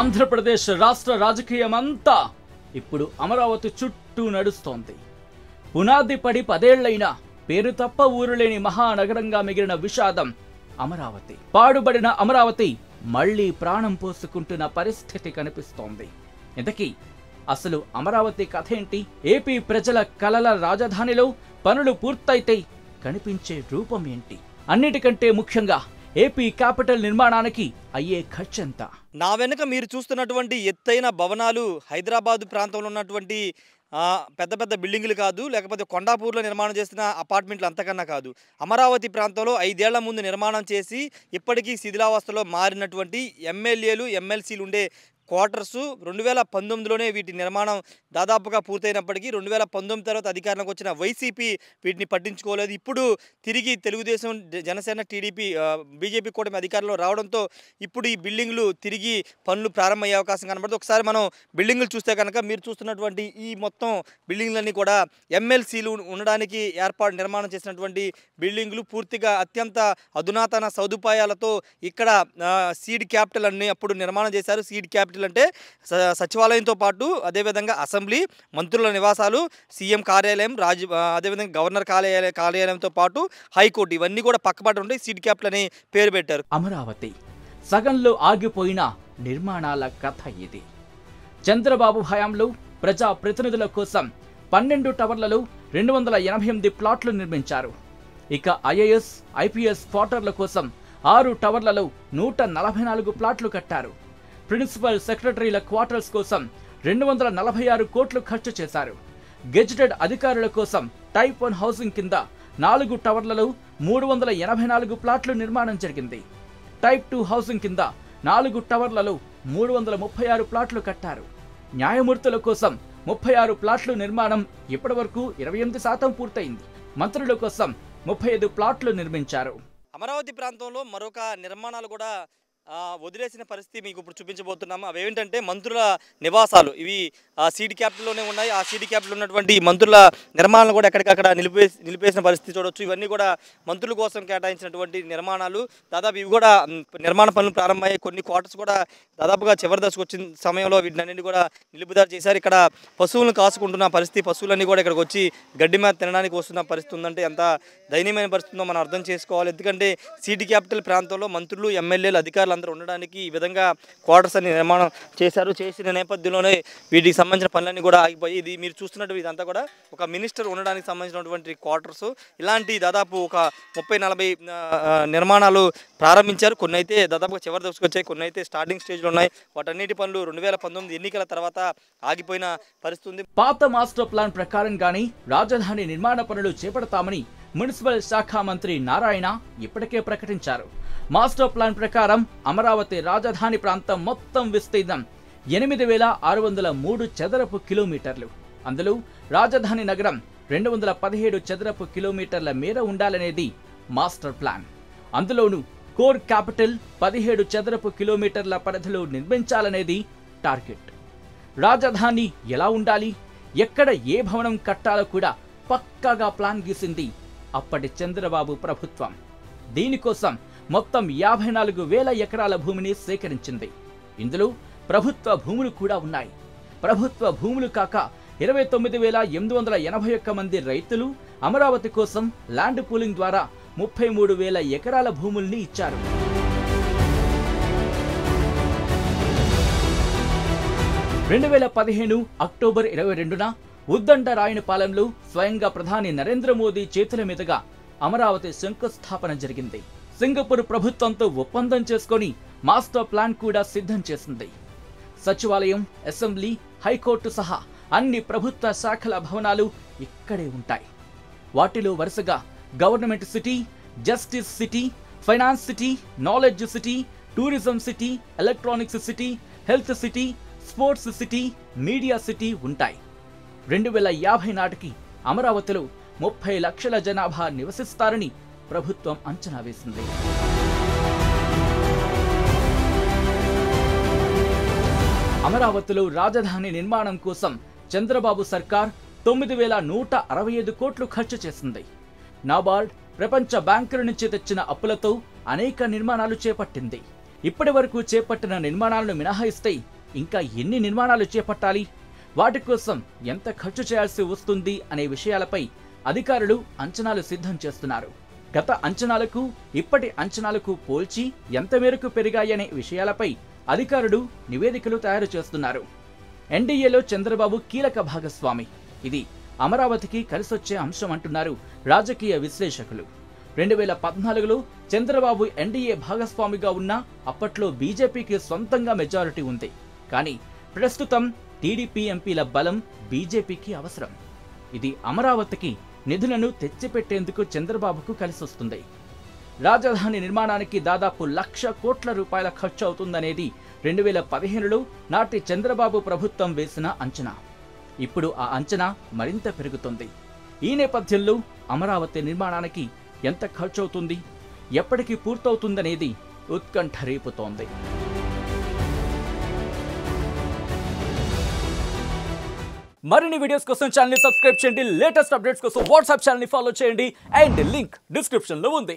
ఆంధ్రప్రదేశ్ రాష్ట్ర రాజకీయమంతా ఇప్పుడు అమరావతి చుట్టూ నడుస్తోంది. పునాది పడి 10 ఏళ్లైనా పేరు తప్ప ఊరులేని మహానగరంగా మిగిలిన విషాదం అమరావతి. పాడుబడిన అమరావతి మళ్లీ ప్రాణం పోసుకుంటున్న పరిస్థితి కనిపిస్తోంది. ఇంతకీ అసలు అమరావతి కథ ఏంటి? ఏపీ ప్రజల కలల రాజధానిలో పనులు పూర్తయితే కనిపించే రూపం ఏంటి? అన్నిటికంటే ముఖ్యంగా ఏపీ క్యాపిటల్ నిర్మాణానికి అయ్యే ఖర్చెంత? నా వెనుక మీరు చూస్తున్నటువంటి ఎత్తైన భవనాలు హైదరాబాద్ ప్రాంతంలో ఉన్నటువంటి పెద్ద పెద్ద బిల్డింగులు కాదు, లేకపోతే కొండాపూర్లో నిర్మాణం చేసిన అపార్ట్మెంట్లు అంతకన్నా కాదు. అమరావతి ప్రాంతంలో 5 ఏళ్ల ముందు నిర్మాణం చేసి ఇప్పటికీ శిథిలావస్థలో మారినటువంటి ఎమ్మెల్యేలు ఎమ్మెల్సీలు ఉండే క్వార్టర్సు 2019లోనే వీటి నిర్మాణం దాదాపుగా పూర్తయినప్పటికీ 2019 తర్వాత అధికారంలోకి వచ్చిన వైసీపీ వీటిని పట్టించుకోలేదు. ఇప్పుడు తిరిగి తెలుగుదేశం, జనసేన, టీడీపీ, బీజేపీ కూటమి అధికారంలో రావడంతో ఇప్పుడు ఈ బిల్డింగ్లు తిరిగి పనులు ప్రారంభమయ్యే అవకాశం కనబడుతుంది. ఒకసారి మనం బిల్డింగ్లు చూస్తే కనుక మీరు చూస్తున్నటువంటి ఈ మొత్తం బిల్డింగ్లన్నీ కూడా ఎమ్మెల్సీలు ఉండడానికి నిర్మాణం చేసినటువంటి బిల్డింగ్లు. పూర్తిగా అత్యంత అధునాతన సదుపాయాలతో ఇక్కడ సీడ్ క్యాపిటల్ అన్ని అప్పుడు నిర్మాణం చేశారు. సీడ్ క్యాపిటల్ అంటే సచివాలయంతో పాటు అదేవిధంగా అసెంబ్లీ, మంత్రుల నివాసాలు, సీఎం కార్యాలయం, అదేవిధంగా గవర్నర్ కార్యాలయంతో పాటు హైకోర్టు, ఇవన్నీ కూడా పక్కపడి ఉంటే సీడ్ క్యాపిటల్ అని పేరు పెట్టారు. అమరావతి సగంలో ఆగిపోయిన నిర్మాణాల కథ ఇది. చంద్రబాబు హయాంలో ప్రజా ప్రతినిధుల కోసం 12 టవర్లలో 288 ప్లాట్లు నిర్మించారు. ఇక ఐఏఎస్, ఐపీఎస్ క్వార్టర్ల కోసం 6 టవర్లలో 144 ప్లాట్లు కట్టారు. ప్రిన్సిపల్ సెక్రటరీల క్వార్టర్స్ కోసం 246 కోట్లు ఖర్చు చేశారు. గెజిటెడ్ అధికారుల కోసం టైప్ 1 హౌసింగ్ కింద 4 టవర్లలో 384 ప్లాట్లు నిర్మాణం జరిగింది. టైప్ 2 హౌసింగ్ కింద 4 టవర్లలో 336 ప్లాట్లు కట్టారు. న్యాయమూర్తుల కోసం 36 ప్లాట్లు నిర్మాణం ఇప్పటివరకు 28% పూర్తయింది. మంత్రుల కోసం 35 ప్లాట్లు నిర్మించారు. అమరావతి ప్రాంతంలో మరొక నిర్మాణాలు కూడా వదిలేసిన పరిస్థితి మీకు ఇప్పుడు చూపించబోతున్నాము. అవి ఏంటంటే మంత్రుల నివాసాలు. ఇవి సీడ్ క్యాపిటల్లోనే ఉన్నాయి. ఆ సీడ్ క్యాపిటల్ ఉన్నటువంటి మంత్రుల నిర్మాణాలు కూడా ఎక్కడికక్కడ నిలిపేసిన పరిస్థితి చూడవచ్చు. ఇవన్నీ కూడా మంత్రుల కోసం కేటాయించినటువంటి నిర్మాణాలు. దాదాపు ఇవి కూడా నిర్మాణ పనులు ప్రారంభమయ్యాయి. కొన్ని క్వార్టర్స్ కూడా దాదాపుగా చివరి దశకు వచ్చిన సమయంలో వీటిని కూడా నిలుపుదల చేశారు. ఇక్కడ పశువులను కాసుకుంటున్న పరిస్థితి, పశువులన్నీ కూడా ఇక్కడికి వచ్చి గడ్డి మీద తినడానికి వస్తున్న పరిస్థితి ఉందంటే ఎంత దయనీయమైన పరిస్థితి ఉందో మనం అర్థం చేసుకోవాలి. ఎందుకంటే సీడ్ క్యాపిటల్ ప్రాంతంలో మంత్రులు, ఎమ్మెల్యేలు, అధికారులు అందరూ ఉండడానికి ఈ విధంగా క్వార్టర్స్ అని నిర్మాణం చేశారు. చేసిన నేపథ్యంలోనే వీటికి సంబంధించిన పనులన్నీ కూడా ఆగిపోయి, ఇది మీరు చూస్తున్నట్టు ఇదంతా కూడా ఒక మినిస్టర్ ఉండడానికి సంబంధించినటువంటి క్వార్టర్స్. ఇలాంటి దాదాపు ఒక 30-40 నిర్మాణాలు ప్రారంభించారు. కొన్ని అయితే దాదాపుగా చివరి దశకు వచ్చాయి, కొన్ని అయితే స్టార్టింగ్ స్టేజ్లో ఉన్నాయి. వాటన్నిటి పనులు 2019 ఎన్నికల తర్వాత ఆగిపోయిన పరిస్థితి ఉంది. పాత మాస్టర్ ప్లాన్ ప్రకారం గానీ రాజధాని నిర్మాణ పనులు చేపడతామని మున్సిపల్ శాఖ మంత్రి నారాయణ ఇప్పటికే ప్రకటించారు. మాస్టర్ ప్లాన్ ప్రకారం అమరావతి రాజధాని ప్రాంతం మొత్తం విస్తీర్ణం 8,603 చదరపు కిలోమీటర్లు. అందులో రాజధాని నగరం 217 చదరపు కిలోమీటర్ల మేర ఉండాలనేది మాస్టర్ ప్లాన్. అందులోనూ కోర్ క్యాపిటల్ 17 చదరపు కిలోమీటర్ల పరిధిలో నిర్మించాలనేది టార్గెట్. రాజధాని ఎలా ఉండాలి, ఎక్కడ ఏ భవనం కట్టాలో కూడా పక్కాగా ప్లాన్ గీసింది అప్పటి చంద్రబాబు ప్రభుత్వం. దీనికోసం మొత్తం 54,000 ఎకరాల భూమిని సేకరించింది. ఇందులో ప్రభుత్వ భూములు కూడా ఉన్నాయి. ప్రభుత్వ భూములు కాక 29,881 మంది రైతులు అమరావతి కోసం ల్యాండ్ పూలింగ్ ద్వారా 33,000 ఎకరాల భూముల్ని ఇచ్చారు. అక్టోబర్ 22న ఉద్దండరాయనపాలెంలో స్వయంగా ప్రధాని నరేంద్ర మోదీ చేతుల మీదుగా అమరావతి శంకుస్థాపన జరిగింది. సింగపూర్ ప్రభుత్వంతో ఒప్పందం చేసుకొని మాస్టర్ ప్లాన్ కూడా సిద్ధం చేసింది. సచివాలయం, అసెంబ్లీ, హైకోర్టు సహా అన్ని ప్రభుత్వ శాఖల భవనాలు ఇక్కడే ఉంటాయి. వాటిలో వరుసగా government city, justice city, finance city, knowledge city, tourism city, electronics city, health city, sports city, media city ఉంటాయి. 2050 నాటికి అమరావతిలో 30 లక్షల జనాభా నివసిస్తారని ప్రభుత్వం అంచనా వేసింది. అమరావతిలో రాజధాని నిర్మాణం కోసం చంద్రబాబు సర్కార్ 9,165 కోట్లు ఖర్చు చేసింది. నాబార్డ్, ప్రపంచ బ్యాంకుల నుంచి తెచ్చిన అప్పులతో అనేక నిర్మాణాలు చేపట్టింది. ఇప్పటి వరకు చేపట్టిన నిర్మాణాలను మినహాయిస్తే ఇంకా ఎన్ని నిర్మాణాలు చేపట్టాలి, వాటి కోసం ఎంత ఖర్చు చేయాల్సి వస్తుంది అనే విషయాలపై అధికారులు అంచనాలు సిద్ధం చేస్తున్నారు. గత అంచనాలకు ఇప్పటి అంచనాలకు పోల్చి ఎంత మేరకు పెరిగాయనే విషయాలపై అధికారులు నివేదికలు తయారు చేస్తున్నారు. ఎన్డీఏలో చంద్రబాబు కీలక భాగస్వామి. ఇది అమరావతికి కలిసొచ్చే అంశం అంటున్నారు రాజకీయ విశ్లేషకులు. 2014లో చంద్రబాబు ఎన్డీఏ భాగస్వామిగా ఉన్నా అప్పట్లో బీజేపీకి సొంతంగా మెజారిటీ ఉంది. కానీ ప్రస్తుతం టీడీపీ ఎంపీల బలం బీజేపీకి అవసరం. ఇది అమరావతికి నిధులను తెచ్చిపెట్టేందుకు చంద్రబాబుకు కలిసొస్తుంది. రాజధాని నిర్మాణానికి దాదాపు 1,00,000 కోట్ల రూపాయల ఖర్చు అవుతుందనేది 2015లో నాటి చంద్రబాబు ప్రభుత్వం వేసిన అంచనా. ఇప్పుడు ఆ అంచనా మరింత పెరుగుతుంది. ఈ నేపథ్యంలో అమరావతి నిర్మాణానికి ఎంత ఖర్చు అవుతుంది, ఎప్పటికి పూర్తవుతుందనేది ఉత్కంఠ రేపుతోంది. మరిన్ని వీడియోస్ కోసం ఛానల్ ని సబ్స్క్రైబ్ చేయండి. లేటెస్ట్ అప్డేట్స్ కోసం వాట్సాప్ ఛానల్ ని ఫాలో చేయండి. అండ్ లింక్ డిస్క్రిప్షన్ లో ఉంది.